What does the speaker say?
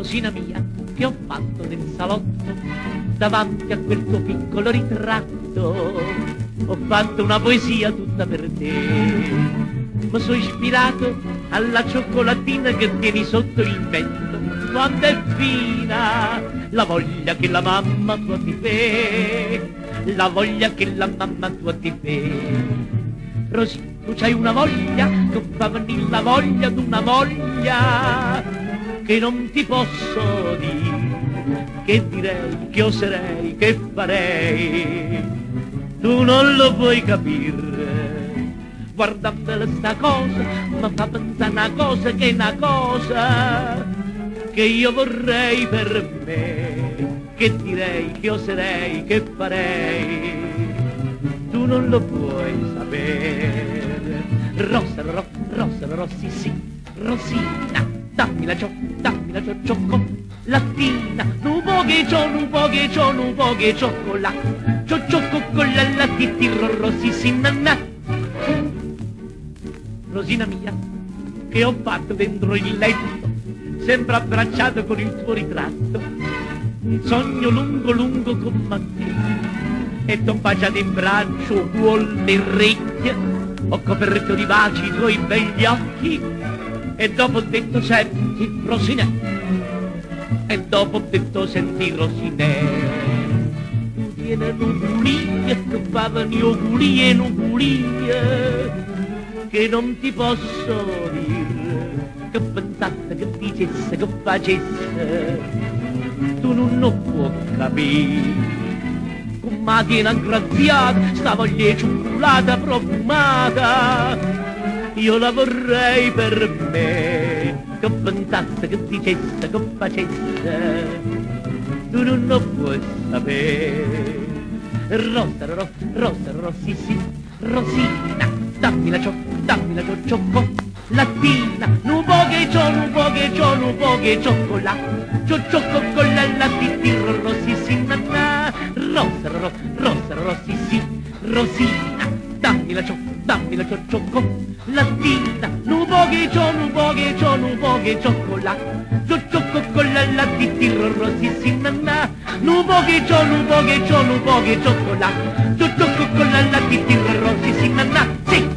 Rosina mia, che ho fatto nel salotto, davanti a quel tuo piccolo ritratto, ho fatto una poesia tutta per te. Mi sono ispirato alla cioccolattina che tieni sotto il mento, quando è fina la voglia che la mamma tua ti fa, la voglia che la mamma tua ti fa. Rosì, tu c'hai una voglia che fa venire la voglia d'una voglia che non ti posso dire, che direi, che oserei, che farei, tu non lo puoi capire. Guardandole sta cosa mi fa pensare una cosa che è una cosa che io vorrei per me, che direi, che oserei, che farei, tu non lo puoi sapere. Rosa, rosa, rossi, sì, Rosina, dammi la cioccolattina, un po' che c'ho, un po' che c'ho, un po' che cioccolato, cioccola, ti rossi, sì, nanà. Rosina mia, che ho fatto dentro il letto, sempre abbracciato con il tuo ritratto, un sogno lungo lungo con Mattia, e t'ho baciato in braccio, cuore e orecchie, ho coperto di baci i tuoi begli occhi, e dopo ho detto senti Rosinè, e dopo ho detto senti Rosinè, tu tieni nugulie che favano auguri e nugulie che non ti posso dire, che pensasse, che dicesse, che facesse, tu non lo puoi capire. Ma tiene aggraziata sta voglia cioccolata profumata, io la vorrei per me, che pensasse, che dicesse, che facesse, tu non lo puoi sapere. Rosa, rossi, sì, Rosina, dammi la cioccolattina, un po' che c'ho, un po' che c'ho, un po' che cioccolato, cioccola, ti rossi, sì, nanà. Rosa, rossi, sì, Rosina, dammi la cioccolattina, un po' che c'ho, un po' che c'ho, un po' che cioccolato, cioccola, ti rossi, sì, nanà. Un po' che c'ho, un po' che c'ho, un po' che cioccolato, cioccola, ti rossi, sì, nanà, sì.